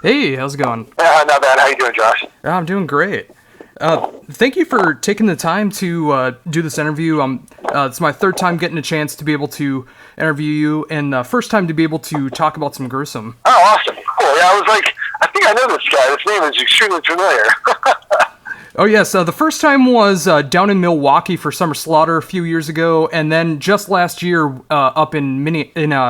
Hey, how's it going? Not bad. How you doing, Josh? I'm doing great. Thank you for taking the time to do this interview. It's my third time getting a chance to be able to interview you, and first time to be able to talk about some gruesome. Oh, awesome. Cool. Yeah, I was like, I think I know this guy. His name is extremely familiar. Oh yes, the first time was down in Milwaukee for Summer Slaughter a few years ago, and then just last year up in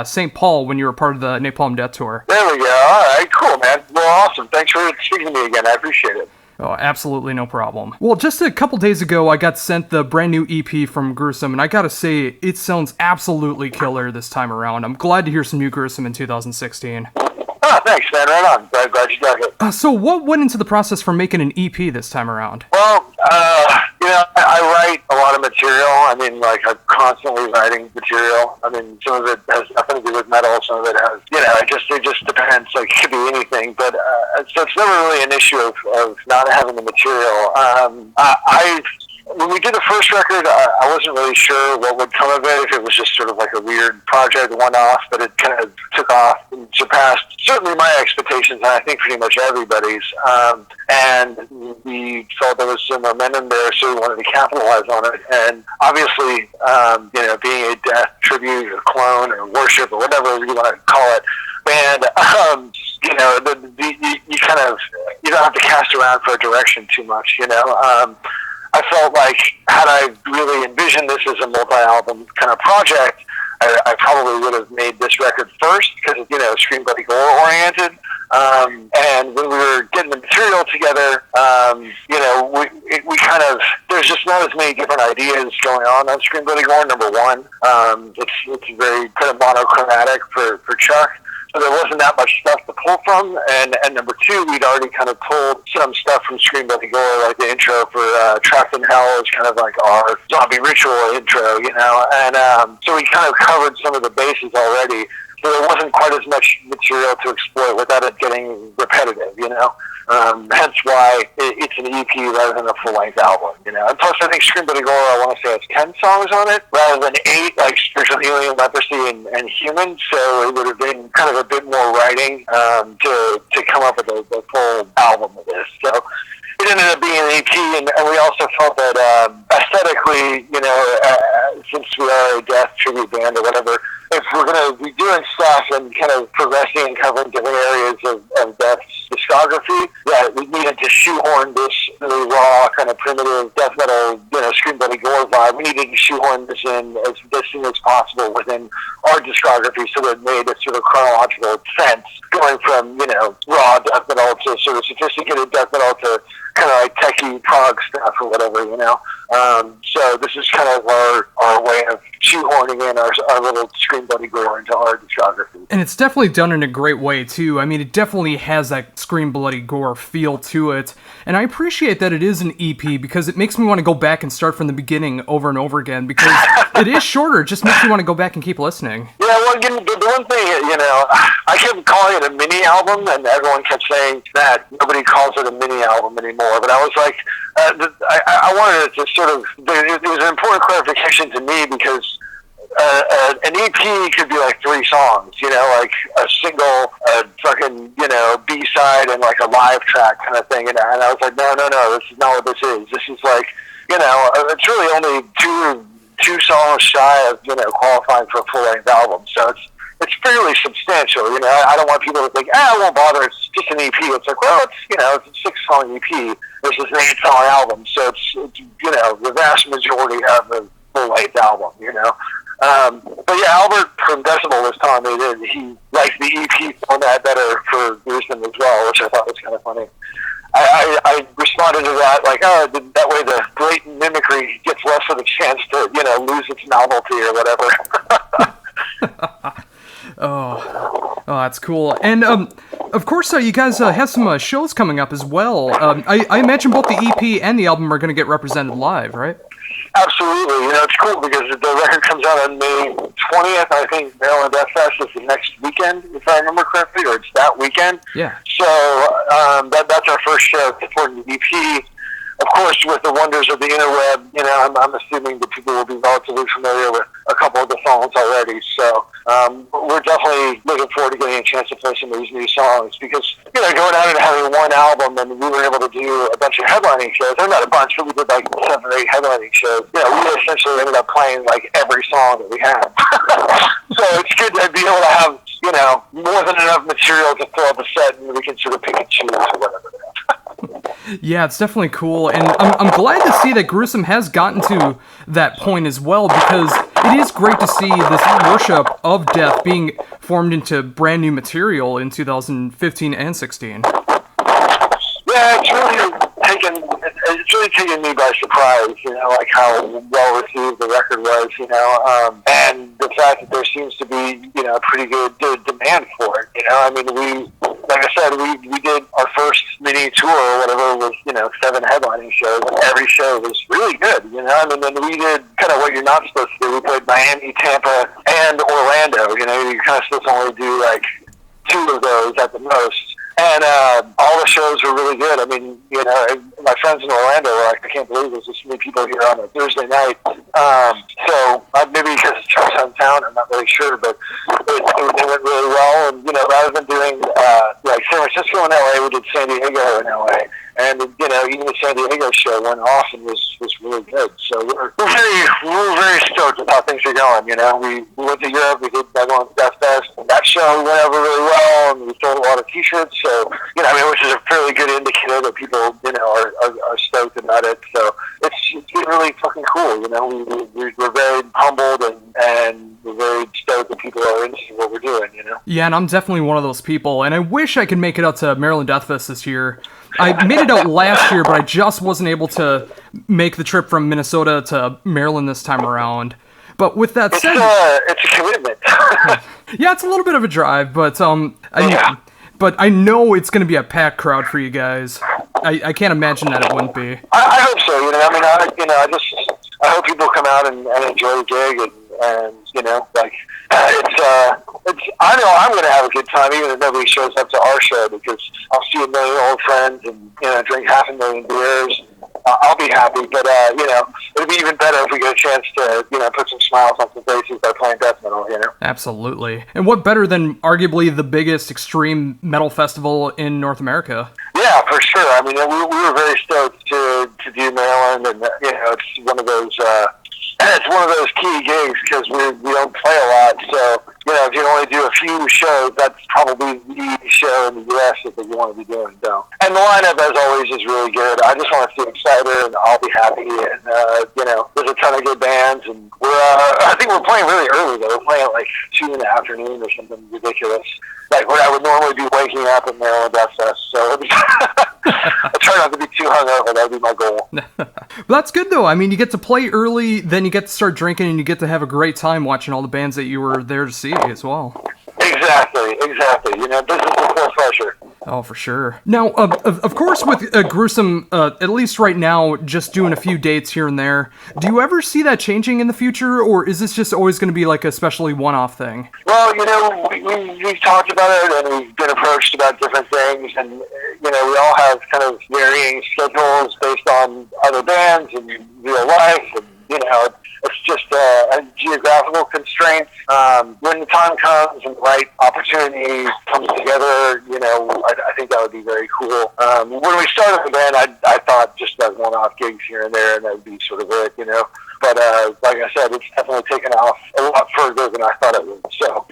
St. Paul when you were part of the Napalm Death Tour. There we go. All right, cool, man. Well, awesome. Thanks for speaking to me again. I appreciate it. Oh, absolutely no problem. Well, just a couple days ago, I got sent the brand new EP from Gruesome, and I gotta say, it sounds absolutely killer this time around. I'm glad to hear some new Gruesome in 2016. Oh, thanks, man. Right on. Glad you got it. So what went into the process for making an EP this time around? Well, I write a lot of material. I mean, like, I'm constantly writing material. I mean, some of it has nothing to do with metal. Some of it has, it just depends. Like, it could be anything. But, so it's never really an issue of not having the material. When we did the first record, I wasn't really sure what would come of it, if it was just sort of like a weird project, one-off, but it kind of took off and surpassed certainly my expectations, and I think pretty much everybody's. And we felt there was some momentum there, so we wanted to capitalize on it. And obviously, being a death tribute or clone or worship or whatever you want to call it, band, you don't have to cast around for a direction too much, I felt like had I really envisioned this as a multi-album kind of project, I probably would have made this record first because it's Scream Bloody Gore oriented. And when we were getting the material together, we kind of, there's just not as many different ideas going on Scream Bloody Gore, number one. It's very kind of monochromatic for Chuck. So there wasn't that much stuff to pull from, and number two, we'd already kind of pulled some stuff from Scream Bloody Gore, like the intro for Trapped in Hell is kind of like our zombie ritual intro, and so we kind of covered some of the bases already, so there wasn't quite as much material to exploit without it getting repetitive, hence why it's an EP rather than a full-length album, And plus, I think Scream Bloody Gore, I want to say, has 10 songs on it, rather than 8, like Spiritual Healing, Leprosy, and Human, so it would have been kind of a bit more writing to come up with a full album of this. So it ended up being an EP, and we also felt that aesthetically, since we are a death tribute band or whatever, if we're going to be doing stuff and kind of progressing and covering different areas of Death's discography, we needed to shoehorn this really raw, kind of primitive death metal, Scream Bloody Gore vibe. We needed to shoehorn this in as soon as possible within our discography, so that it made a sort of chronological sense, going from, raw death metal to sort of sophisticated death metal to kind of like techie prog stuff or whatever, So this is kind of our way of shoehorning in our little Scream Bloody Gore into our discography. And it's definitely done in a great way, too. I mean, it definitely has that Scream Bloody Gore feel to it. And I appreciate that it is an EP, because it makes me want to go back and start from the beginning over and over again, because it is shorter. It just makes me want to go back and keep listening. Yeah, well, the one thing, I kept calling it a mini album, and everyone kept saying that nobody calls it a mini album anymore. But I was like, I wanted it to sort of, it was an important clarification to me, because an EP could be like 3 songs, like a single, a fucking, B-side and like a live track kind of thing. And I was like, no, this is not what this is. This is like, it's really only two songs shy of, qualifying for a full-length album. So it's fairly substantial, I don't want people to think, I won't bother, it's just an EP. It's like, well, it's a 6-song EP versus an 8-song album. So it's the vast majority have a full-length album, But yeah, Albert from Decibel was telling me that he liked the EP format better for Gruesome as well, which I thought was kind of funny. I responded to that like, that way the blatant mimicry gets less of a chance to, lose its novelty or whatever. Oh, that's cool. And of course, you guys have some shows coming up as well. I imagine both the EP and the album are going to get represented live, right? Absolutely. It's cool because the record comes out on May 20th. I think Maryland Deathfest is the next weekend, if I remember correctly, or it's that weekend. Yeah. So that's our first show supporting the EP. of course, with the wonders of the interweb, I'm assuming that people will be relatively familiar with a couple of the songs already. So we're definitely looking forward to getting a chance to play some of these new songs because, going out and having one album and we were able to do a bunch of headlining shows. Or not a bunch, but we did like 7 or 8 headlining shows. We essentially ended up playing like every song that we had. So it's good to be able to have, more than enough material to fill up a set and we can sort of pick and choose or whatever. Yeah, it's definitely cool, and I'm glad to see that Gruesome has gotten to that point as well, because it is great to see this worship of death being formed into brand new material in 2015 and 16. Yeah, it's really taken me by surprise, like how well received the record was, and the fact that there seems to be, a pretty good demand for it. Like I said, we did our first mini tour or whatever was, 7 headlining shows, and every show was really good, and we did kind of what you're not supposed to do. We played Miami, Tampa, and Orlando, you're kind of supposed to only do like 2 of those at the most. And all the shows were really good. My friends in Orlando were like, I can't believe there's this many people here on a Thursday night. So maybe because it's our hometown, I'm not really sure, but it went really well. And, rather than doing like San Francisco and LA, we did San Diego and LA. And, even the San Diego show went off and was really good. So we're very stoked with how things are going, We went to Europe, we did Maryland Deathfest, and that show went over really well, and we sold a lot of T-shirts. So, which is a fairly good indicator that people, are stoked about it. So it's been really fucking cool, We're very humbled and we're very stoked that people are into what we're doing, Yeah, and I'm definitely one of those people, and I wish I could make it out to Maryland Deathfest this year. I made it out last year, but I just wasn't able to make the trip from Minnesota to Maryland this time around. But with that said, it's a commitment. Yeah, it's a little bit of a drive, but but I know it's going to be a packed crowd for you guys. I can't imagine that it wouldn't be. I hope so. I hope people come out and enjoy the gig and I know I'm going to have a good time even if nobody shows up to our show because I'll see a million old friends and drink 500,000 beers. I'll be happy, but it'd be even better if we get a chance to put some smiles on some faces by playing death metal. Absolutely. And what better than arguably the biggest extreme metal festival in North America? Yeah, for sure. We were very stoked to do Maryland, and it's one of those. It's one of those key gigs because we don't play a lot. So, if you only do a few shows, that's probably the show in the U.S. that you want to be doing. So, and the lineup, as always, is really good. I just want to see Exciter, and I'll be happy. And, there's a ton of good bands. And I think we're playing really early, though. We're playing at like 2 in the afternoon or something ridiculous. Like where I would normally be waking up at Maryland Deathfest. So I try not to be too hungover. That would be my goal. Well, that's good, though. You get to play early, then you get to start drinking, and you get to have a great time watching all the bands that you were there to see as well. Exactly. Business before pleasure. Oh, for sure. Now, of course, with Gruesome, at least right now, just doing a few dates here and there, do you ever see that changing in the future, or is this just always going to be like a especially one-off thing? Well, we've talked about it, and we've been approached about different things, and, we all have kind of varying schedules based on other bands and real life, and, it's just a geographical constraint. When the time comes and the right opportunity comes together, I think that would be very cool. When we started the band, I thought just that one-off gigs here and there, and that would be sort of it, But like I said, it's definitely taken off a lot further than I thought it would. So,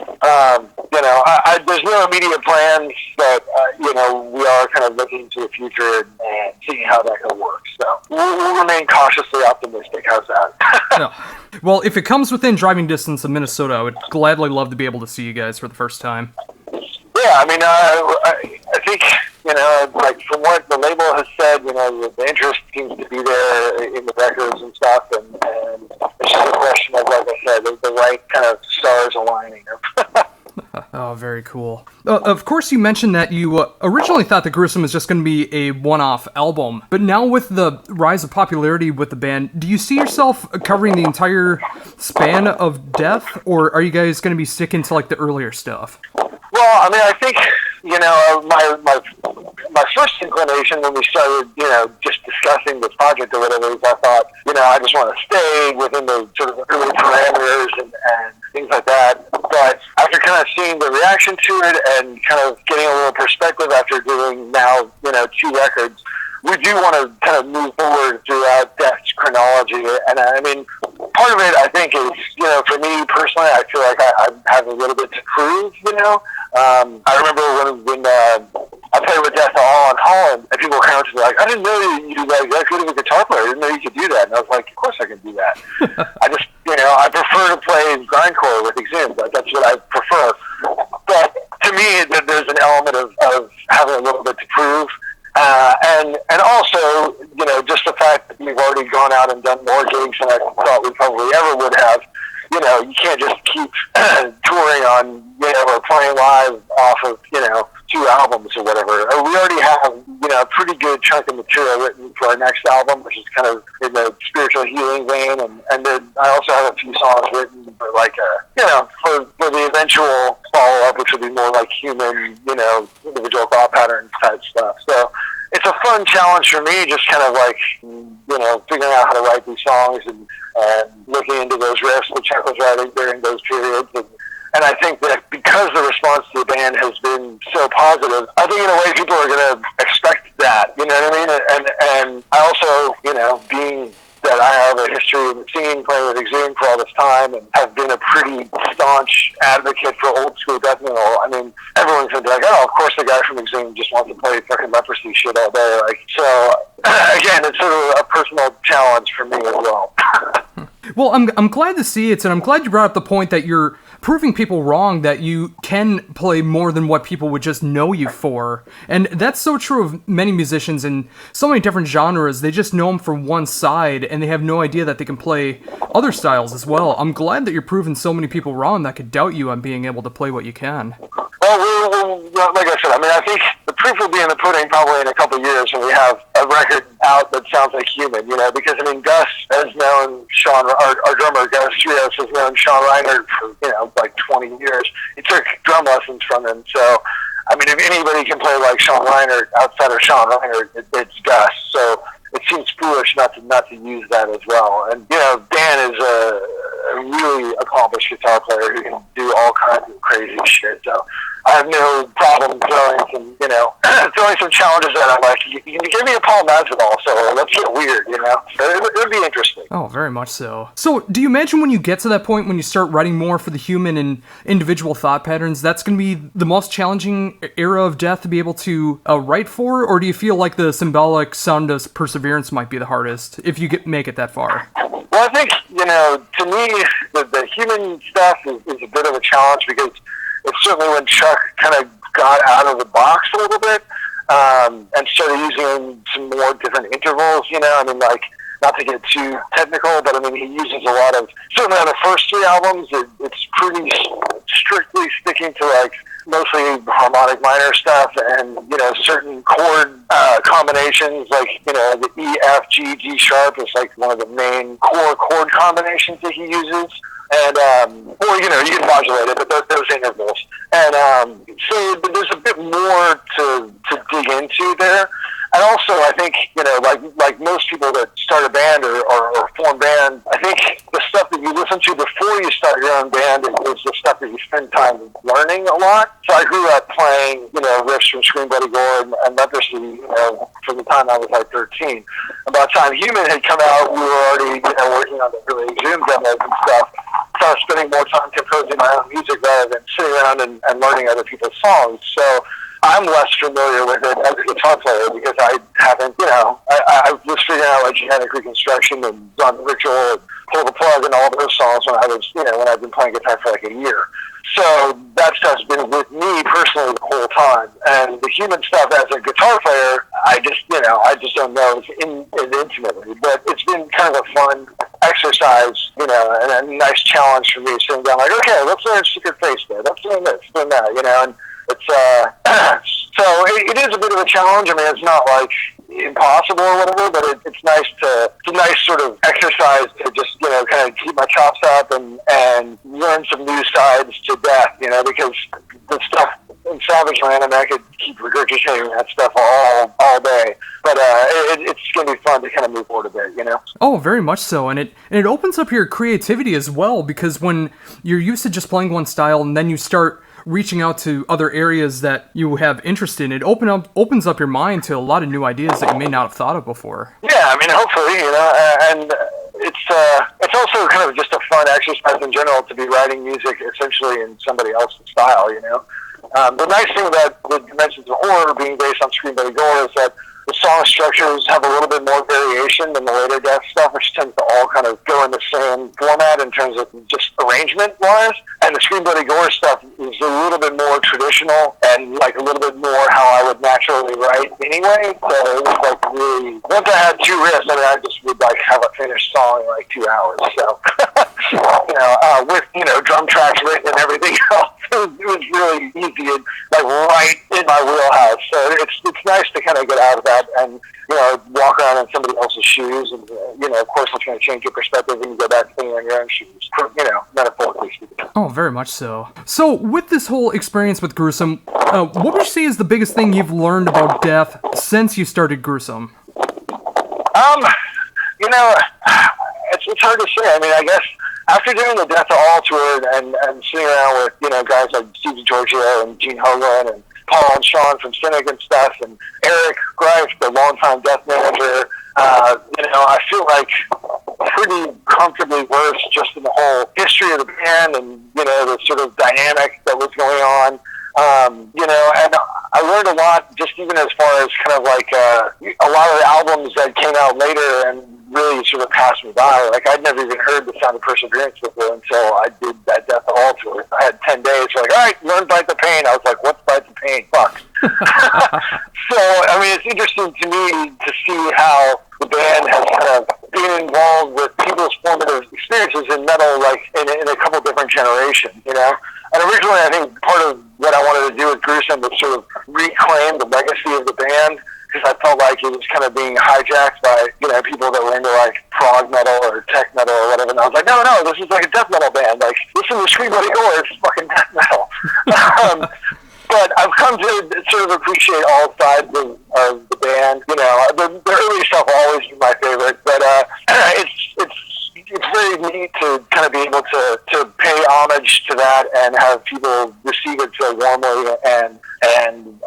there's no immediate plans, but, we are kind of looking to the future and seeing how that can work. So we'll remain cautiously optimistic. How's that? No. Well, if it comes within driving distance of Minnesota, I would gladly love to be able to see you guys for the first time. Yeah, I think, like from what the label has said, the interest seems to be there in the records and stuff, and it's just a question of, like I said, the right kind of stars aligning. Oh, very cool. Of course, you mentioned that you originally thought that Gruesome was just going to be a one-off album, but now with the rise of popularity with the band, do you see yourself covering the entire span of death, or are you guys going to be sticking to like the earlier stuff? Well, I think, my first inclination when we started, just discussing discussing this project or whatever, is I thought, I just want to stay within the sort of early parameters and things like that. But after kind of seeing the reaction to it and kind of getting a little perspective after doing now, 2 records, we do want to kind of move forward throughout Death's chronology. And I mean, part of it, I think, is, for me personally, I feel like I have a little bit to prove, I remember when I played with Death All and Holland, and people were kind of like, I didn't know you like that good of a guitar player. I didn't know you could do that. And I was like, of course I can do that. I just, I prefer to play grindcore with Exhumed. That's what I prefer. But to me, there's an element of having a little bit to prove. And also, just the fact that we've already gone out and done more gigs than I thought we probably ever would have. You can't just keep touring on, or playing live off of, 2 albums or whatever. We already have, a pretty good chunk of material written for our next album, which is kind of in the spiritual healing vein. And then I also have a few songs written for for the eventual follow-up, which would be more like human, individual thought patterns type stuff. So it's a fun challenge for me, just kind of like, figuring out how to write these songs and looking into those riffs that Chuck was writing during those periods. And I think that because the response to the band has been so positive, I think in a way people are going to expect that, you know what I mean? And I also, being that I have a history of singing, playing with Exhumed for all this time, and have been a pretty staunch advocate for old school death metal. I mean, everyone's going to be like, oh, of course the guy from Exhumed just wants to play fucking Leprosy shit all day. So, again, it's sort of a personal challenge for me as well. Well, I'm glad to see it, and I'm glad you brought up the point that you're proving people wrong, that you can play more than what people would just know you for. And that's so true of many musicians in so many different genres. They just know them from one side, and they have no idea that they can play other styles as well. I'm glad that you're proving so many people wrong that could doubt you on being able to play what you can. Well, like I said, I think the proof will be in the pudding probably in a couple of years when we have a record out that sounds like Human, because, Gus has known Sean, our drummer, Gus Rios, has known Sean Reiner for, like 20 years. He took drum lessons from him. So, if anybody can play like Sean Reiner outside of Sean Reiner, it's Gus. So it seems foolish not to use that as well. And, Dan is a really accomplished guitar player who can do all kinds of crazy shit. So I have no problem throwing some challenges at him. Like, you can give me a Paul Masvidal, so let's get weird, It would be interesting. Oh, very much so. So, do you imagine when you get to that point, when you start writing more for the human and individual thought patterns, that's going to be the most challenging era of Death to be able to write for? Or do you feel like the symbolic sound of Perseverance might be the hardest, if you make it that far? Well, I think, to me, the human stuff is a bit of a challenge, because it's certainly when Chuck kind of got out of the box a little bit, and started using some more different intervals, not to get too technical, but he uses a lot of, certainly on the first 3 albums, it's pretty strictly sticking to mostly harmonic minor stuff and, certain chord combinations, the E, F, G, G sharp is one of the main core chord combinations that he uses. And, or, you can modulate it, but those intervals. And, so there's a bit more to dig into there. And also, I think, like most people that start a band or form bands, I think the stuff that you listen to before you start your own band is the stuff that you spend time learning a lot. So I grew up playing, riffs from Scream Bloody Gore and Leprosy, from the time I was 13. And by the time Human had come out, we were already, working on the really Exhumed demos and stuff. So I was spending more time composing my own music rather than sitting around and learning other people's songs. So I'm less familiar with it as a guitar player because I haven't, I was figuring out genetic reconstruction and done Ritual and Pull the Plug and all those songs when I was, when I've been playing guitar for a year. So that stuff's been with me personally the whole time. And the human stuff as a guitar player, I just don't know intimately. But it's been kind of a fun exercise, and a nice challenge for me sitting down like, okay, let's learn Secret Face there. Let's learn this, learn that, and it's, so it is a bit of a challenge. It's not impossible or whatever, but it's a nice sort of exercise to just, kind of keep my chops up and learn some new sides to Death, because the stuff in Savage Land, I could keep regurgitating that stuff all all day. But it's going to be fun to kind of move forward a bit, you know? Oh, very much so, and it opens up your creativity as well, because when you're used to just playing one style and then you start reaching out to other areas that you have interest in, it opens up your mind to a lot of new ideas that you may not have thought of before. Yeah, I mean, hopefully, you know, and it's also kind of just a fun exercise in general to be writing music essentially in somebody else's style, you know. The nice thing about the Dimensions of Horror being based on Scream Bloody Gore is that the song structures have a little bit more variation than the later Death stuff, which tends to all kind of go in the same format in terms of just arrangement-wise. And the Scream Bloody Gore stuff is a little bit more traditional and like a little bit more how I would naturally write anyway. So it was like really, once I had two riffs, I mean, I just would like have a finished song in like 2 hours. So, you know, with, you know, drum tracks written and everything else, it was really easy and like right in my wheelhouse. So it's nice to kind of get out of that and, you know, walk around in somebody else's shoes. And, you know, of course, it's going to change your perspective when you go back to being in your own shoes, you know, metaphorically speaking. Oh, very much so. So, with this whole experience with Gruesome, what would you say is the biggest thing you've learned about death since you started Gruesome? You know, it's hard to say. I mean, I guess after doing the Death to All tour and sitting around with, you know, guys like Steve DiGiorgio and Gene Hoglan and Paul and Sean from Cynic and stuff, and Eric Greif, the longtime Death manager, you know, I feel like pretty comfortably versed just in the whole history of the band and, you know, the sort of dynamic that was going on. You know, and I learned a lot just even as far as kind of like a lot of the albums that came out later and really sort of passed me by. Like, I'd never even heard The Sound of Perseverance before until I did that Death to All tour. I had 10 days, like, all right, learn Bite the Pain. I was like, what's Bite the Pain? Fuck. So, I mean, it's interesting to me to see how the band has kind of been involved with people's formative experiences in metal, like, in a couple different generations, you know? And originally, I think part of what I wanted to do with Gruesome was sort of reclaim the legacy of the band, because I felt like it was kind of being hijacked by, you know, people that were into, like, prog metal or tech metal or whatever. And I was like, no, this is like a death metal band. Like, listen to Scream Bloody Gore, it's fucking death metal. But I've come to sort of appreciate all sides of the band. You know, the early stuff will always be my favorite, but it's very neat to kind of be able to pay homage to that and have people receive it so warmly and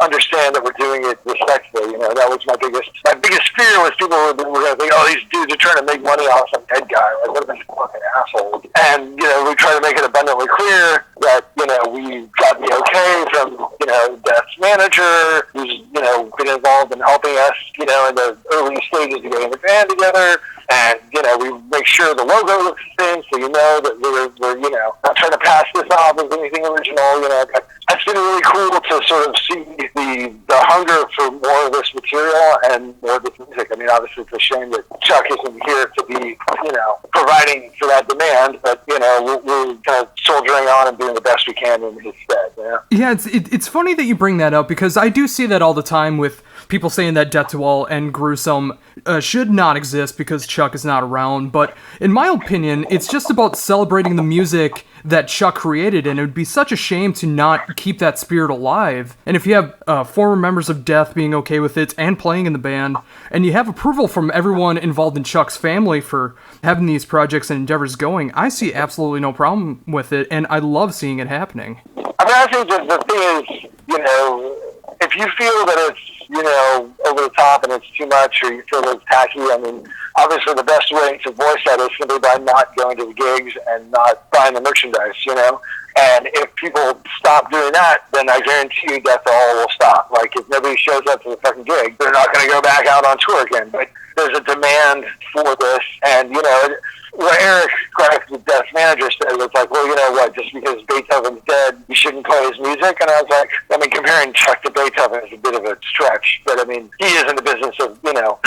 understand that we're doing it respectfully. You know, that was my biggest fear was people were going to think, oh, these dudes are trying to make money off some dead guy. Like, what a bunch of fucking assholes. And, you know, we try to make it abundantly clear that, you know, we got the okay from, you know, Death's manager, who's, you know, been involved in helping us, you know, in the early stages of getting the band together. And, you know, we make sure the logo looks the same, so you know that we're you know, not trying to pass this off as anything original, you know. It's been really cool to sort of see the hunger for more of this material and more of this music. I mean, obviously it's a shame that Chuck isn't here to be, you know, providing for that demand, but, you know, we're kind of soldiering on and doing the best we can in his stead, you know? Yeah, it's funny that you bring that up, because I do see that all the time with people saying that Death to All and Gruesome should not exist because Chuck is not around, but in my opinion, it's just about celebrating the music that Chuck created, and it would be such a shame to not keep that spirit alive. And if you have former members of Death being okay with it and playing in the band, and you have approval from everyone involved in Chuck's family for having these projects and endeavors going, I see absolutely no problem with it, and I love seeing it happening. I mean, I think that the thing is, you know, if you feel that it's, you know, over the top and it's too much, or you feel that it's tacky, I mean, obviously the best way to voice that is simply by not going to the gigs and not buying the merchandise, you know? And if people stop doing that, then I guarantee you Death to All will stop. Like, if nobody shows up to the fucking gig, they're not going to go back out on tour again. But there's a demand for this, and, you know, what Eric Greif, the Death manager, said was like, well, you know what, just because Beethoven's dead, you shouldn't play his music. And I was like, I mean, comparing Chuck to Beethoven is a bit of a stretch, but I mean, he is in the business of, you know,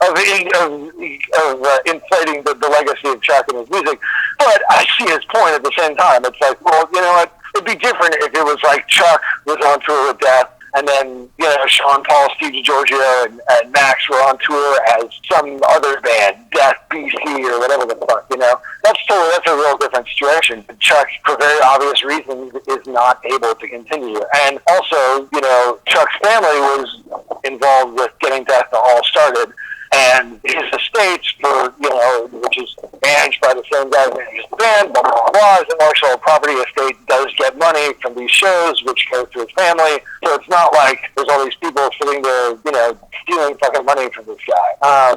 of inflating the legacy of Chuck and his music. But I see his point at the same time. It's like, well, you know what, it'd be different if it was like Chuck was on tour with Death, and then, you know, Sean Paul, Steve DiGiorgio, and Max were on tour as some other band, Death BC or whatever the fuck, you know. That's a real different situation. Chuck, for very obvious reasons, is not able to continue. And also, you know, Chuck's family was involved with getting Death All started. And his estates, which is managed by the same guy who manages the band, blah, blah, blah, his intellectual property estate does get money from these shows, which goes to his family. So it's not like there's all these people sitting there, stealing fucking money from this guy.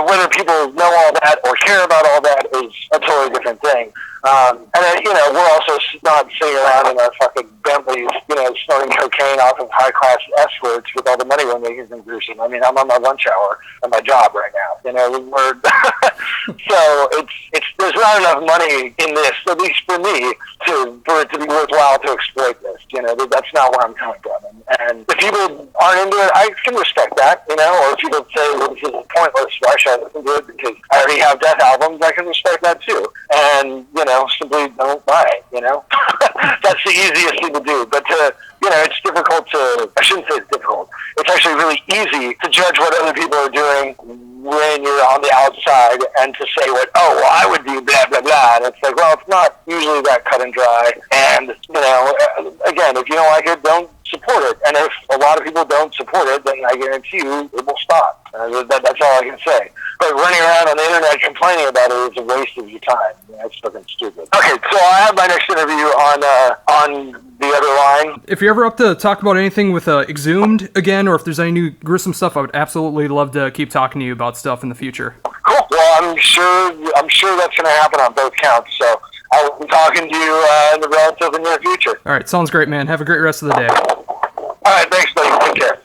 Whether people know all that or care about all that is a totally different thing. And then, we're also not sitting around in our fucking Bentleys, snorting cocaine off of high-class escorts with all the money we're making from Gruesome. I mean, I'm on my lunch hour at my job right now. So there's not enough money in this, at least for me, for it to be worthwhile to exploit this. That's not where I'm coming from. And if people aren't into it, I can respect that, or if people say, well, this is pointless, why should I listen to it? Because I already have Death albums, I can respect that too. And, simply don't buy it, That's the easiest thing to do. But it's difficult I shouldn't say it's difficult. It's actually really easy to judge what other people are doing when you're on the outside and to say I would do blah, blah, blah. And it's like, well, it's not usually that cut and dry. And, again, if you don't like it, don't support it. And if a lot of people don't support it, then I guarantee you it will stop. That's all I can say. But running around on the internet complaining about it is a waste of your time. That's fucking stupid. Okay, so I have my next interview on the other line. If you're ever up to talk about anything with Exhumed again, or if there's any new gruesome stuff, I would absolutely love to keep talking to you about stuff in the future. Cool. Well, I'm sure that's going to happen on both counts. So I'll be talking to you in the relatively near future. All right, sounds great, man. Have a great rest of the day. All right, thanks, buddy. Take care.